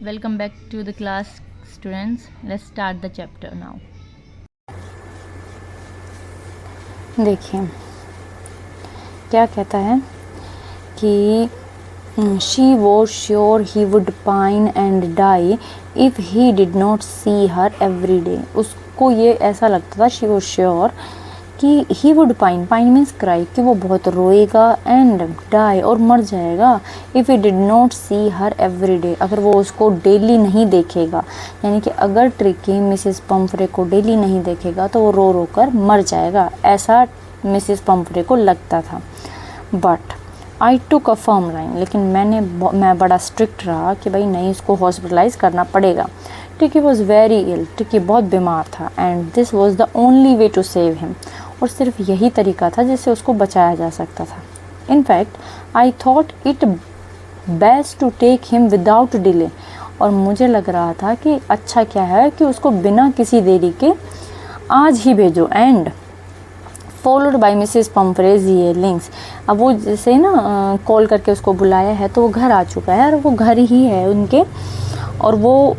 Welcome back to the class, students. Let's start the chapter now. देखिए क्या कहता है कि she was sure he would pine and die if he did not see her every day. उसको ये ऐसा लगता था, she was sure कि he would pine means cry, कि वो बहुत रोएगा and die और मर जाएगा if he did not see her every day, अगर वो उसको डेली नहीं देखेगा। यानी कि अगर ट्रिकी मिसेस पम्फ्रे को डेली नहीं देखेगा तो वो रो रो कर मर जाएगा, ऐसा मिसेस पम्फ्रे को लगता था। But I took a firm line, लेकिन मैं बड़ा स्ट्रिक्ट रहा कि भाई नहीं, इसको हॉस्पिटलाइज करना पड़ेगा। Tricki was very ill, Tricki बहुत बीमार था and this was the only way to save him, और सिर्फ यही तरीका था जिससे उसको बचाया जा सकता था। In fact I thought it best to take him without delay, और मुझे लग रहा था कि अच्छा क्या है कि उसको बिना किसी देरी के आज ही भेजो। एंड फॉलोड बाई मिसेस पम्फ्रेज येलिंग्स, अब वो जैसे ना कॉल करके उसको बुलाया है तो वो घर आ चुका है, और वो घर ही है उनके, और वो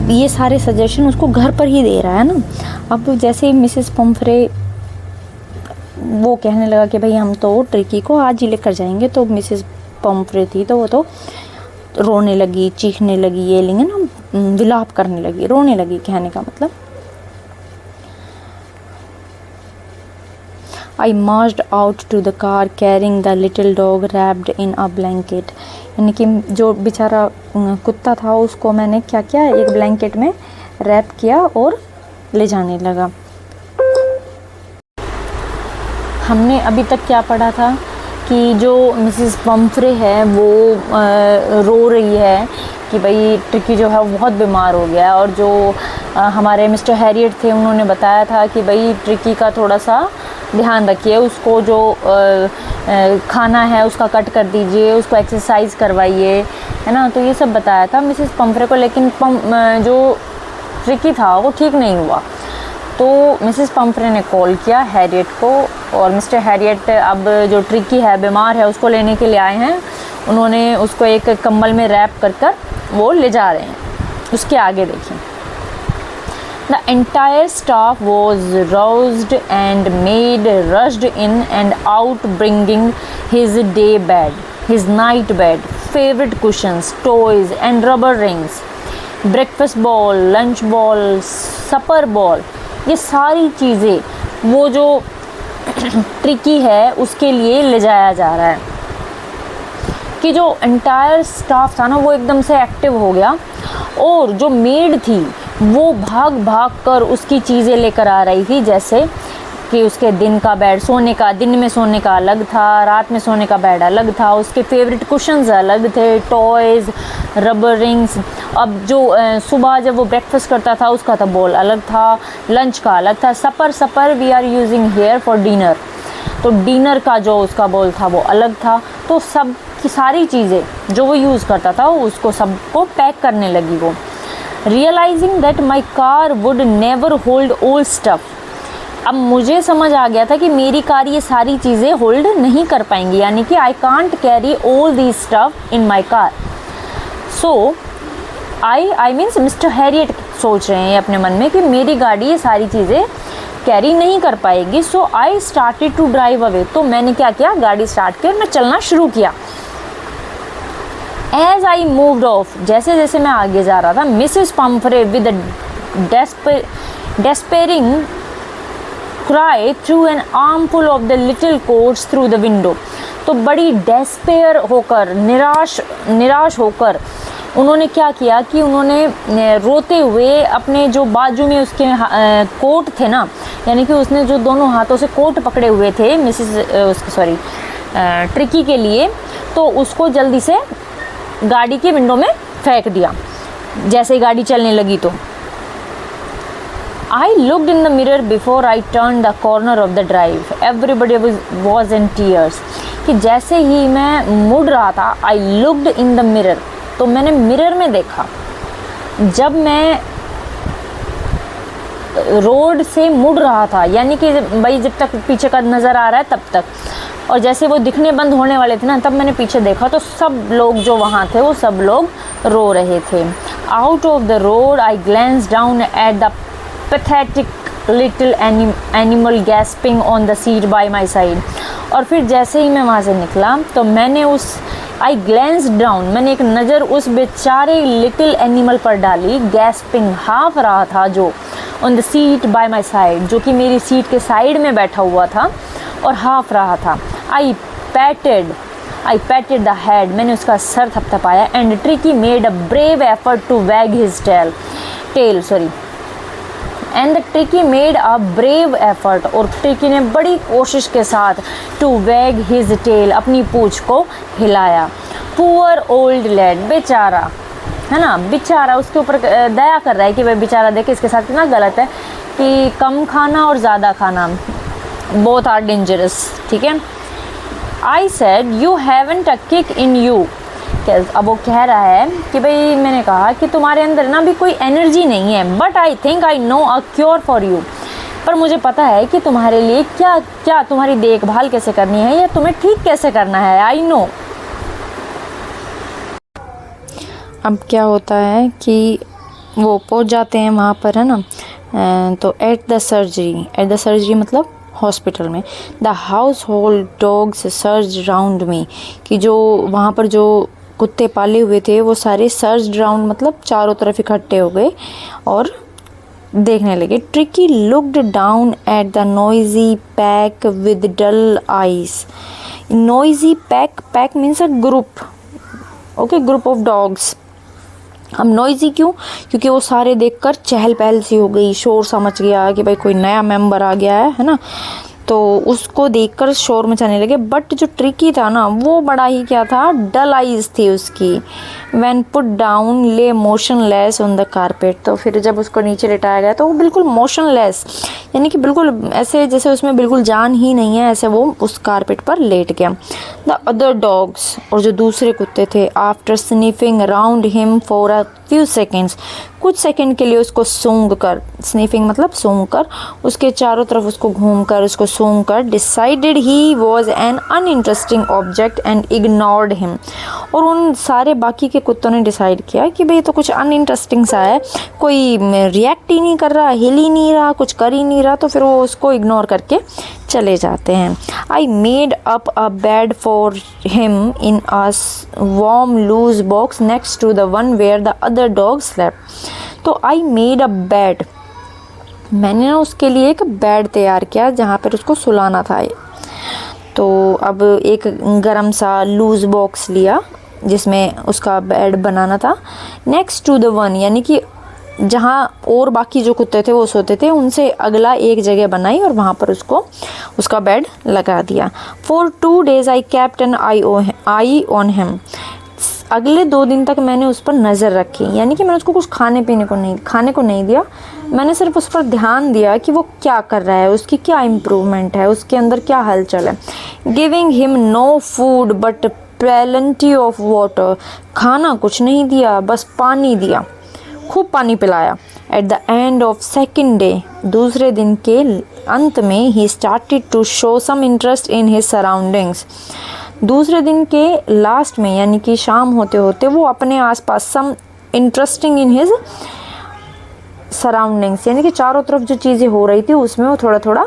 ये सारे सजेशन उसको घर पर ही दे रहा है ना। अब जैसे मिसेस पम्फ्रे वो कहने लगा कि भाई हम तो ट्रिकी को आज ही लेकर जाएंगे, तो मिसेस पम्फ्रे थी तो वो तो रोने लगी, चीखने लगी, ये लेंगे ना, विलाप करने लगी, रोने लगी, कहने का मतलब। I marched out to the car carrying the little dog wrapped in a blanket, यानी कि जो बेचारा कुत्ता था उसको मैंने क्या किया, एक ब्लैंकेट में रैप किया और ले जाने लगा। हमने अभी तक क्या पढ़ा था कि जो मिसेस पम्फ्रे है वो रो रही है कि भाई ट्रिकी जो है वो बहुत बीमार हो गया है, और जो हमारे मिस्टर हैरियट थे उन्होंने बताया था कि भाई ट्रिकी का थोड़ा सा ध्यान रखिए, उसको जो खाना है उसका कट कर दीजिए, उसको एक्सरसाइज करवाइए, है ना। तो ये सब बताया था मिसेस पम्फ्रे को, लेकिन जो ट्रिकी था वो ठीक नहीं हुआ। तो मिसेस पम्फ्रे ने कॉल किया हैरियट को, और मिस्टर हैरियट अब जो ट्रिकी है बीमार है उसको लेने के लिए आए हैं। उन्होंने उसको एक कंबल में रैप कर वो ले जा रहे हैं। उसके आगे देखिए, The entire staff was roused and maid rushed in and out bringing his day bed, his night bed, favorite cushions, toys and rubber rings, breakfast ball, lunch ball, supper ball, ये सारी चीज़ें वो जो ट्रिकी है उसके लिए ले जाया जा रहा है। कि जो एंटायर स्टाफ था ना वो एकदम से एक्टिव हो गया, और जो मेड थी वो भाग भाग कर उसकी चीज़ें लेकर आ रही थी, जैसे कि उसके दिन का बेड, सोने का, दिन में सोने का अलग था, रात में सोने का बेड अलग था, उसके फेवरेट कुशन्स अलग थे, टॉयज़, रबर रिंग्स। अब जो सुबह जब वो ब्रेकफास्ट करता था उसका तो बॉल अलग था, लंच का अलग था, supper we are using here for dinner, तो डिनर का जो उसका बॉल था वो अलग था। तो सब की सारी चीज़ें जो वो यूज़ करता था उसको सबको पैक करने लगी वो। Realizing that my car would never hold all stuff, अब मुझे समझ आ गया था कि मेरी कार ये सारी चीज़ें होल्ड नहीं कर पाएंगी, यानी कि I can't carry all these stuff in my car. So I means Mr. Harriet सोच रहे हैं अपने मन में कि मेरी गाड़ी ये सारी चीज़ें कैरी नहीं कर पाएगी। So I started to drive away, तो मैंने क्या किया, गाड़ी स्टार्ट की और मैं चलना शुरू किया। As I moved off, जैसे जैसे मैं आगे जा रहा था, Mrs Pomfrey with despairing cry threw an armful of the little coats through the window, तो बड़ी डेस्पेयर होकर, निराश होकर उन्होंने क्या किया कि उन्होंने रोते हुए अपने जो बाजू में उसके कोट थे ना, यानी कि उसने जो दोनों हाथों से कोट पकड़े हुए थे ट्रिकी के लिए, तो उसको जल्दी से गाड़ी के विंडो में फेंक दिया जैसे ही गाड़ी चलने लगी। तो I looked in the mirror before I turned the corner of the drive. Everybody was in tears. कि जैसे ही मैं मुड़ रहा था, I looked in the mirror, तो मैंने मिरर में देखा। जब मैं रोड से मुड़ रहा था, यानी कि भाई जब तक पीछे का नज़र आ रहा है तब तक, और जैसे वो दिखने बंद होने वाले थे ना, तब मैंने पीछे देखा तो सब लोग जो वहाँ थे वो सब लोग रो रहे थे। Out of the road I glanced down at the pathetic little animal gasping on the seat by my side. और फिर जैसे ही मैं वहाँ से निकला तो मैंने आई ग्लैंस डाउन, मैंने एक नज़र उस बेचारे लिटिल एनिमल पर डाली, गैस्पिंग द रहा था, जो on the seat by my side, जो कि मेरी सीट के साइड में बैठा हुआ था और हाँफ रहा था। आई पैटेड द हेड, मैंने उसका सर थपथपाया। And Tricky made a brave effort to wag his tail and the Tricky made a brave effort, और ट्रिकी ने बड़ी कोशिश के साथ टू वैग हिज टेल, अपनी पूंछ को हिलाया। पुअर ओल्ड लैड, बेचारा, है ना, बेचारा, उसके ऊपर दया कर रहा है कि भाई बेचारा देखे इसके साथ कितना गलत है कि कम खाना और ज़्यादा खाना बोथ आर डेंजरस, ठीक है। I said you haven't a kick in you, अब वो कह रहा है कि भाई मैंने कहा कि तुम्हारे अंदर ना भी कोई एनर्जी नहीं है, but I think I know a cure for you, पर मुझे पता है कि तुम्हारे लिए क्या तुम्हारी देखभाल कैसे करनी है या तुम्हें ठीक कैसे करना है, आई नो। अब क्या होता है कि वो पहुंच जाते हैं वहाँ पर, है ना, तो एट द सर्जरी मतलब हॉस्पिटल में। The household dogs surge round me, कि जो वहाँ पर जो कुत्ते पाले हुए थे वो सारे सर्ज राउंड मतलब चारों तरफ इकट्ठे हो गए और देखने लगे। Tricki looked down at the noisy pack with dull eyes. Noisy pack means a group, okay, group of dogs. हम नॉइजी क्यों? क्योंकि वो सारे देखकर चहल पहल सी हो गई, शोर सा मच गया कि भाई कोई नया मेंबर आ गया है ना, तो उसको देखकर शोर मचाने लगे। बट जो ट्रिकी था ना वो बड़ा ही क्या था, डल आइज थी उसकी। व्हेन पुट डाउन ले मोशनलेस ऑन द कारपेट, तो फिर जब उसको नीचे लेटाया गया तो वो बिल्कुल मोशनलेस, यानी कि बिल्कुल ऐसे जैसे उसमें बिल्कुल जान ही नहीं है, ऐसे वो उस कारपेट पर लेट गया। द अदर डॉग्स, और जो दूसरे कुत्ते थे, after sniffing around him for a few seconds, कुछ सेकंड के लिए उसको सूंघ कर, स्निफिंग मतलब सूंघ कर, उसके चारों तरफ उसको घूम कर उसको सूंघ कर, decided he was an uninteresting object and ignored him. और उन सारे बाकी के कुत्तों ने डिसाइड किया कि भाई तो कुछ अनइंटरेस्टिंग सा है, कोई रिएक्ट ही नहीं कर रहा, हिल ही नहीं रहा, कुछ कर ही नहीं रहा, तो फिर वो उसको इग्नोर करके चले जाते हैं। I made up a bed for him in a warm loose box next to the one where the other dog slept. तो आई मेड अ बेड, मैंने ना उसके लिए एक बेड तैयार किया जहाँ पर उसको सुलाना था। तो अब एक गरम सा लूज बॉक्स लिया जिसमें उसका बेड बनाना था, नेक्स्ट टू द वन, यानी कि जहाँ और बाकी जो कुत्ते थे वो सोते थे उनसे अगला एक जगह बनाई और वहाँ पर उसको उसका बेड लगा दिया। For 2 days I kept an eye on him, अगले 2 दिन तक मैंने उस पर नज़र रखी, यानी कि मैंने उसको कुछ खाने को नहीं दिया, मैंने सिर्फ उस पर ध्यान दिया कि वो क्या कर रहा है, उसकी क्या इम्प्रूवमेंट है, उसके अंदर क्या हलचल है। Giving him no food but plenty of water, खाना कुछ नहीं दिया, बस पानी दिया, खूब पानी पिलाया। At the end of second day, दूसरे दिन के अंत में, he started to show some interest in his surroundings, दूसरे दिन के लास्ट में यानी कि शाम होते होते वो अपने आसपास some interesting in his surroundings, यानी कि चारों तरफ जो चीज़ें हो रही थी उसमें वो थोड़ा थोड़ा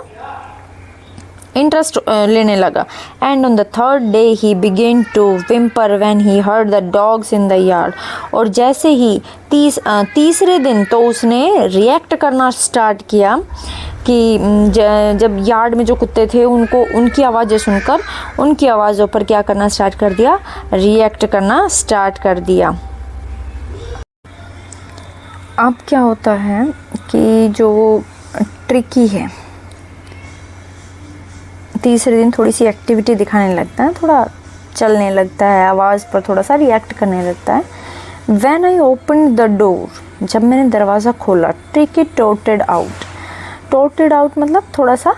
इंटरेस्ट लेने लगा। And on the third day he began to whimper when he heard the dogs in the yard, और जैसे ही तीसरे दिन तो उसने रिएक्ट करना स्टार्ट किया कि जब यार्ड में जो कुत्ते थे उनको उनकी आवाज़ें सुनकर उनकी आवाज़ों पर क्या करना स्टार्ट कर दिया, रिएक्ट करना स्टार्ट कर दिया। अब क्या होता है कि जो ट्रिकी है तीसरे दिन थोड़ी सी एक्टिविटी दिखाने लगता है, थोड़ा चलने लगता है, आवाज़ पर थोड़ा सा रिएक्ट करने लगता है। When I open the door, जब मैंने दरवाज़ा खोला, ट्रिकी टोटेड आउट मतलब थोड़ा सा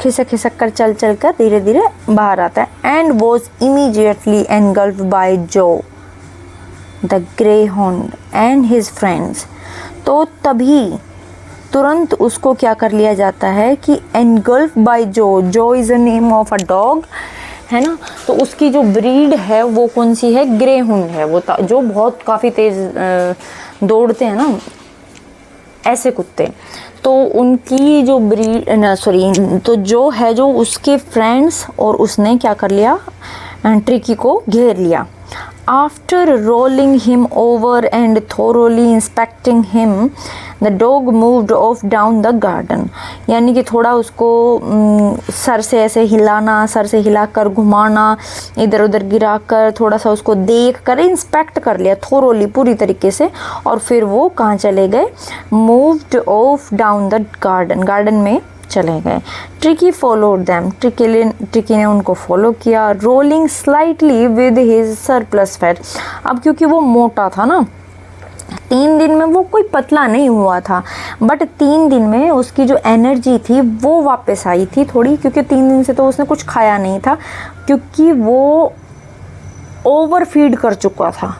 खिसक कर चल कर धीरे धीरे बाहर आता है। And was immediately engulfed by जो the greyhound and his friends, तो तुरंत उसको क्या कर लिया जाता है कि एनगल्फ बाय जो, जो is a name of a dog, है ना। तो उसकी जो ब्रीड है वो कौन सी है, ग्रे हुंड है, वो जो बहुत काफ़ी तेज़ दौड़ते हैं ना ऐसे कुत्ते। तो उनकी जो ब्रीड ना सॉरी तो जो है, जो उसके फ्रेंड्स और उसने क्या कर लिया, ट्रिकी को घेर लिया। After rolling him over and thoroughly inspecting him, the dog moved off down the garden. यानी कि थोड़ा उसको सर से ऐसे हिलाना, सर से हिलाकर घुमाना, इधर उधर गिराकर थोड़ा सा उसको देख कर इंस्पेक्ट कर लिया thoroughly, पूरी तरीके से। और फिर वो कहाँ चले गए, moved off down the garden, garden में चले गए। ट्रिकी फॉलोड दैम, ट्रिकी ने उनको फॉलो किया, rolling slightly with his surplus fat. अब क्योंकि वो मोटा था ना, 3 दिन में वो कोई पतला नहीं हुआ था, बट 3 दिन में उसकी जो एनर्जी थी वो वापस आई थी थोड़ी, क्योंकि 3 दिन से तो उसने कुछ खाया नहीं था, क्योंकि वो ओवर फीड कर चुका था,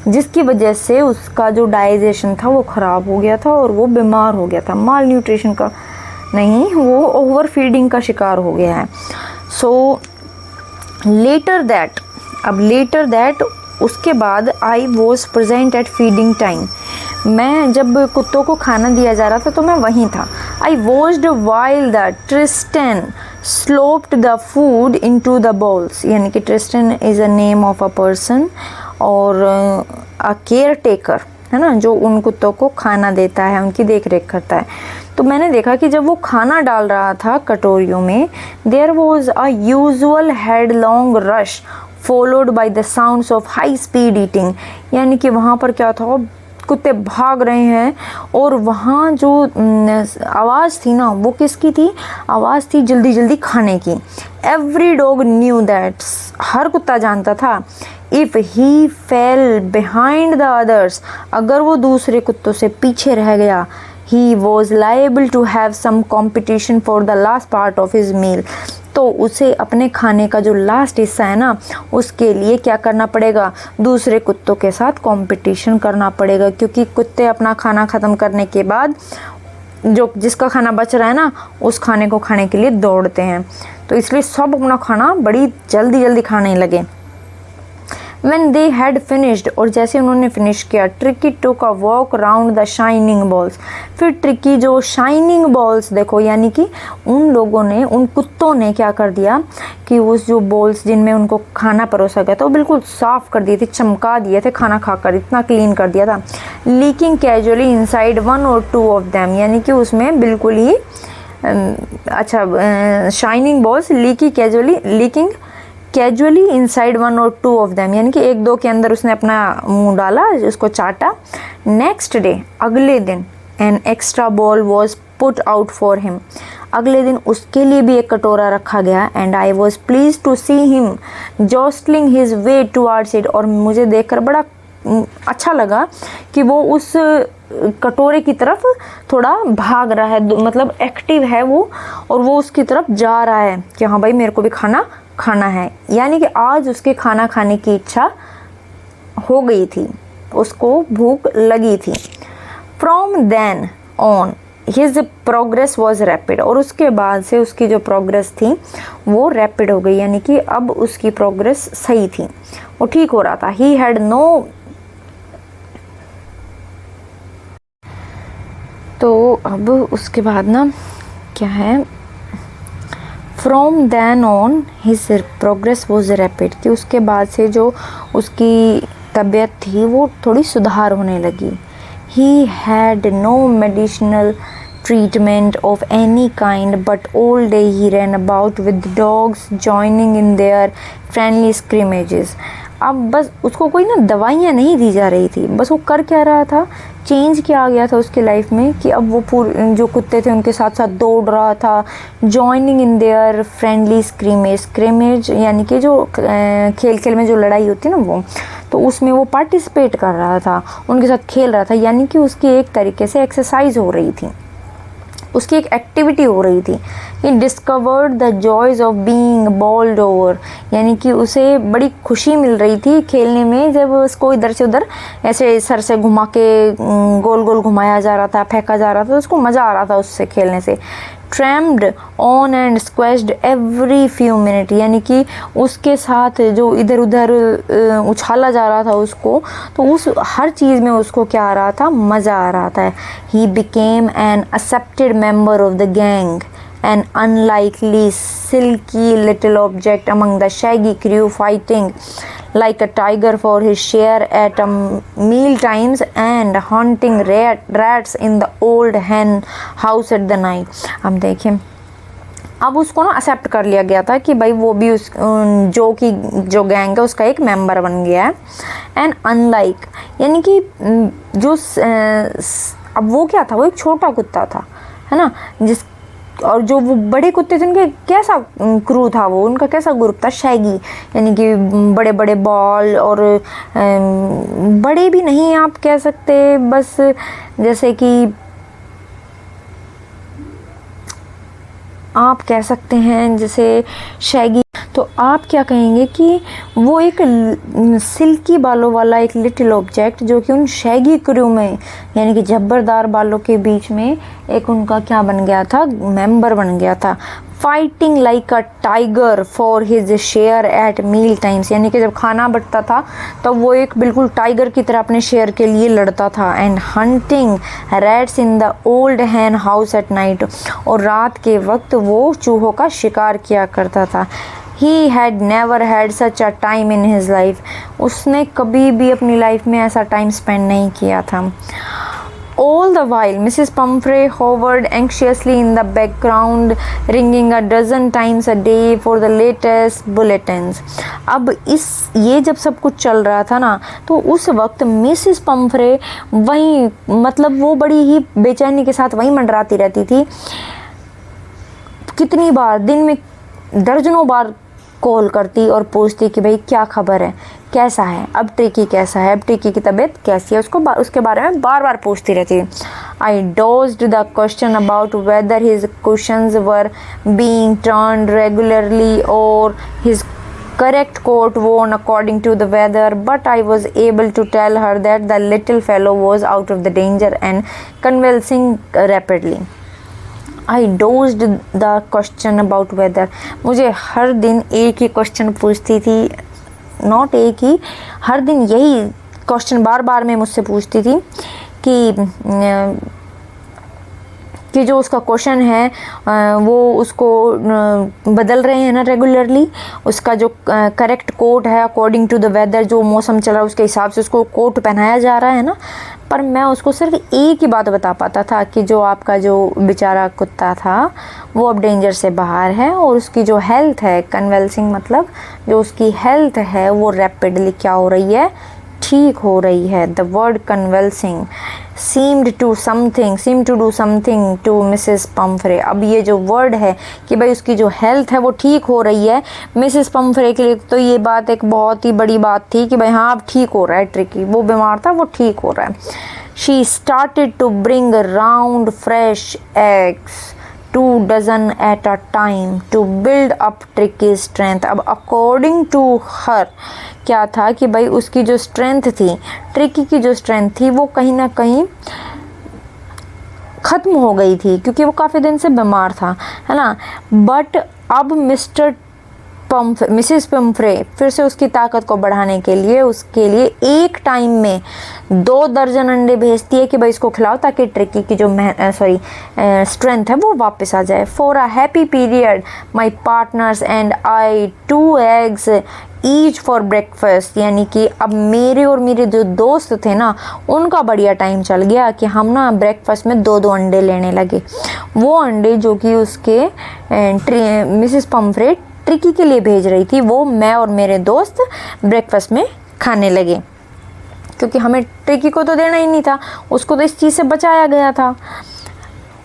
जिसकी वजह से उसका जो डाइजेशन था वो ख़राब हो गया था और वो बीमार हो गया था। माल न्यूट्रिशन का नहीं, वो ओवर फीडिंग का शिकार हो गया है। सो लेटर दैट उसके बाद I was present at feeding time. मैं जब कुत्तों को खाना दिया जा रहा था तो मैं वहीं था। I watched while the Tristan sloped the food into the balls, यानी कि Tristan is a name of a person और अ केयर टेकर, है ना, जो उन कुत्तों को खाना देता है, उनकी देख रेख करता है। तो मैंने देखा कि जब वो खाना डाल रहा था कटोरियों में, there was a usual headlong rush followed by the sounds of high speed eating, यानी कि वहाँ पर क्या था, कुत्ते भाग रहे हैं और वहाँ जो आवाज़ थी ना वो किसकी थी, आवाज़ थी जल्दी जल्दी खाने की। एवरी डॉग न्यू दैट, हर कुत्ता जानता था, if he fail behind the others, अगर वो दूसरे कुत्तों से पीछे रह गया, he was liable to have some competition for the last part of his meal, तो उसे अपने खाने का जो लास्ट हिस्सा है ना उसके लिए क्या करना पड़ेगा, दूसरे कुत्तों के साथ कंपटीशन करना पड़ेगा, क्योंकि कुत्ते अपना खाना ख़त्म करने के बाद जो जिसका खाना बच रहा है ना उस खाने को खाने के लिए दौड़ते हैं। तो इसलिए सब अपना खाना बड़ी जल्दी जल्दी खाने लगे। When they had finished, और जैसे उन्होंने फिनिश किया, tricky took a walk round the shining balls, फिर ट्रिकी जो शाइनिंग बॉल्स देखो, यानी कि उन लोगों ने, उन कुत्तों ने क्या कर दिया कि उस जो बॉल्स जिनमें उनको खाना परोसा गया था वो बिल्कुल साफ़ कर दिए थे, चमका दिए थे, खाना खाकर इतना क्लीन कर दिया था। Licking casually inside 1 or 2 of them, यानी कि उसमें बिल्कुल ही shining bowls licking casually inside 1 or 2 of them, यानी कि 1-2 के अंदर उसने अपना मुंह डाला, उसको चाटा। नेक्स्ट डे, अगले दिन, an extra bowl was put out for him, अगले दिन उसके लिए भी एक कटोरा रखा गया। And I was pleased to see him jostling his way towards it, और मुझे देखकर बड़ा अच्छा लगा कि वो उस कटोरे की तरफ थोड़ा भाग रहा है, मतलब एक्टिव है वो, और वो उसकी तरफ जा रहा है कि हाँ भाई मेरे को भी खाना है, यानी कि आज उसके खाना खाने की इच्छा हो गई थी, उसको भूख लगी थी। From then on his progress was rapid, और उसके बाद से उसकी जो प्रोग्रेस थी वो रैपिड हो गई, यानी कि अब उसकी प्रोग्रेस सही थी, वो ठीक हो रहा था। ही हैड नो, तो अब उसके बाद ना क्या है, from then on his progress was rapid, कि उसके बाद से जो उसकी तबीयत थी वो थोड़ी सुधार होने लगी। He had no medicinal treatment of any kind, but all day he ran about with dogs joining in their friendly scrimmages. अब बस उसको कोई ना दवाइयाँ नहीं दी जा रही थी, बस वो कर क्या रहा था, चेंज क्या आ गया था उसकी लाइफ में कि अब वो पूरे जो कुत्ते थे उनके साथ साथ दौड़ रहा था। जॉइनिंग इन देयर फ्रेंडली स्क्रीमेज यानी कि जो खेल खेल में जो लड़ाई होती है ना वो, तो उसमें वो पार्टिसिपेट कर रहा था, उनके साथ खेल रहा था, यानी कि उसकी एक तरीके से एक्सरसाइज हो रही थी। उसकी एक एक्टिविटी हो रही थी। He discovered the joys of being bowled over, यानी कि उसे बड़ी खुशी मिल रही थी खेलने में, जब उसको इधर से उधर ऐसे सर से घुमा के गोल गोल घुमाया जा रहा था, फेंका जा रहा था, तो उसको मज़ा आ रहा था उससे खेलने से। Tramped on and squashed every few minute, यानी कि उसके साथ जो इधर उधर उछाला जा रहा था उसको, तो उस हर चीज़ में उसको क्या आ रहा था, मज़ा आ रहा था। He became an accepted member of the gang, an unlikely silky little object among the shaggy crew, fighting like a tiger for his share at meal times and hunting rats in the old hen house at the night। अब देखिए, अब उसको ना accept कर लिया गया था कि भाई वो भी उस जो गैंग है उसका एक मेंबर बन गया है। एंड अनलाइक, यानी कि जो अब वो क्या था, वो एक छोटा कुत्ता था, है ना, और जो वो बड़े कुत्ते थे उनके कैसा क्रू था, वो उनका कैसा ग्रुप था, शैगी, यानी कि बड़े बड़े बॉल, और बड़े भी नहीं आप कह सकते, बस जैसे कि आप कह सकते हैं जैसे शैगी, तो आप क्या कहेंगे कि वो एक सिल्की बालों वाला एक लिटिल ऑब्जेक्ट जो कि उन शैगी क्रू में, यानी कि जब्बरदार बालों के बीच में एक उनका क्या बन गया था, मेंबर बन गया था। Fighting like a tiger for his share at meal times, यानी कि जब खाना बंटता था तो वो एक बिल्कुल टाइगर की तरह अपने शेयर के लिए लड़ता था। And hunting rats in the old hen house at night, और रात के वक्त वो चूहों का शिकार किया करता था। He had never had such a time in his life, उसने कभी भी अपनी लाइफ में ऐसा टाइम स्पेंड नहीं किया था। All the while, Mrs. Pumphrey hovered anxiously in the background, ringing a dozen times a day for the latest bulletins। अब ये जब सब कुछ चल रहा था ना, तो उस वक्त मिसेस पंफ्रे वहीं, मतलब वो बड़ी ही बेचैनी के साथ वहीं मंडराती रहती थी। कितनी बार, दिन में दर्जनों बार कॉल करती और पूछती कि भाई क्या खबर है, कैसा है, अब ट्रिकी कैसा है, अब ट्रिकी की तबीयत कैसी है, उसके बारे में बार बार पूछती रहती। I dodged the question about whether his cushions were being turned regularly और हिज correct coat worn according to the weather, but I was able to tell her that the little fellow was out of the danger and convalescing rapidly। I dodged the question about weather, मुझे हर दिन एक ही question पूछती थी, not एक ही, हर दिन यही question बार बार में मुझसे पूछती थी कि जो उसका क्वेश्चन है वो उसको बदल रहे हैं ना रेगुलरली, उसका जो करेक्ट कोट है अकॉर्डिंग टू द वेदर, जो मौसम चल रहा है उसके हिसाब से उसको कोट पहनाया जा रहा है ना। पर मैं उसको सिर्फ एक ही बात बता पाता था कि जो आपका जो बेचारा कुत्ता था वो अब डेंजर से बाहर है, और उसकी जो हेल्थ है, कन्वल्सिंग मतलब जो उसकी हेल्थ है वो रैपिडली क्या हो रही है, ठीक हो रही है। The word convulsing seemed to do something to Mrs. Pumphrey। अब ये जो वर्ड है कि भाई उसकी जो हेल्थ है वो ठीक हो रही है, मिसेस पम्फ्रे के लिए तो ये बात एक बहुत ही बड़ी बात थी कि भाई हाँ अब ठीक हो रहा है ट्रिकी, वो बीमार था वो ठीक हो रहा है। She started to bring round fresh eggs, 2 dozen at a time, to build up Tricky's strength। अब according to her क्या था कि भाई उसकी जो स्ट्रेंथ थी, ट्रिकी की जो स्ट्रेंथ थी वो कहीं ना कहीं ख़त्म हो गई थी क्योंकि वो काफ़ी दिन से बीमार था, है ना। बट अब मिसेस पम्फ्रे फिर से उसकी ताकत को बढ़ाने के लिए उसके लिए एक टाइम में 2 दर्जन अंडे भेजती है कि भाई इसको खिलाओ ताकि ट्रिकी की जो स्ट्रेंथ है वो वापस आ जाए। For a happy period my partners and I 2 eggs each for breakfast, यानी कि अब मेरे और मेरे जो दोस्त थे ना उनका बढ़िया टाइम चल गया कि हम ना ब्रेकफास्ट में 2-2 अंडे लेने लगे। वो अंडे जो कि उसके मिसेस पम्फ्रे ट्रिकी के लिए भेज रही थी वो मैं और मेरे दोस्त ब्रेकफास्ट में खाने लगे, क्योंकि हमें ट्रिकी को तो देना ही नहीं था, उसको तो इस चीज़ से बचाया गया था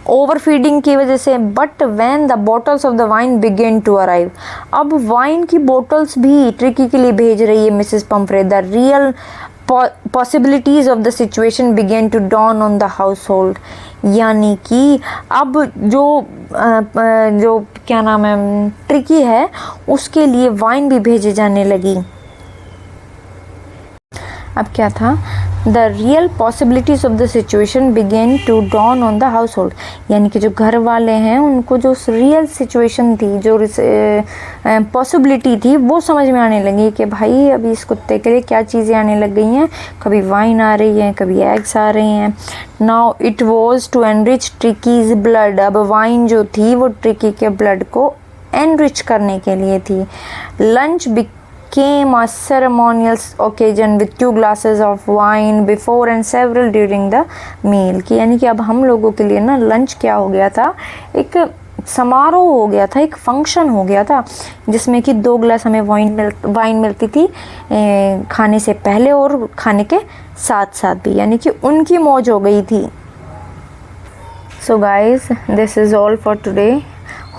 ओवर फीडिंग की वजह से। But when the bottles of the wine began to arrive, अब वाइन की बोटल्स भी ट्रिकी के लिए भेज रही है Mrs Pumphrey. The real possibilities of the situation began to dawn on the household। यानी कि अब जो क्या नाम है ट्रिकी है उसके लिए वाइन भी भेजे जाने लगी। अब क्या था, the real possibilities of the situation began to dawn on the household, यानी कि जो घर वाले हैं उनको जो रियल सिचुएशन थी, जो पॉसिबिलिटी थी वो समझ में आने लगी कि भाई अभी इस कुत्ते के लिए क्या चीज़ें आने लग गई हैं, कभी वाइन आ रही है, कभी एग्स आ रही हैं। Now it was to enrich Tricki's blood, अब वाइन जो थी वो ट्रिकी के ब्लड को एनरिच करने के लिए थी। Lunch came a ceremonial occasion with 2 glasses of wine before and several during the meal, कि यानी कि अब हम लोगों के लिए ना लंच क्या हो गया था, एक समारोह हो गया था, एक फंक्शन हो गया था जिसमें कि 2 ग्लास हमें वाइन मिलती थी खाने से पहले और खाने के साथ साथ भी, यानी कि उनकी मौज हो गई थी। So guys, this is all for today.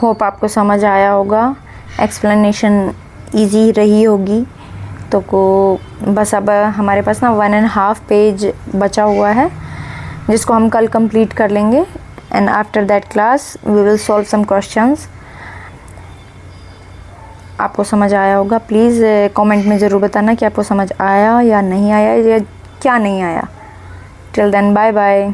Hope आपको समझ आया होगा, एक्सप्लेनेशन इजी रही होगी। तो बस अब हमारे पास ना 1.5 पेज बचा हुआ है जिसको हम कल कंप्लीट कर लेंगे, and after that class we will solve some questions. आपको समझ आया होगा, प्लीज़ कमेंट में ज़रूर बताना कि आपको समझ आया या नहीं आया, या क्या नहीं आया। Till then bye bye.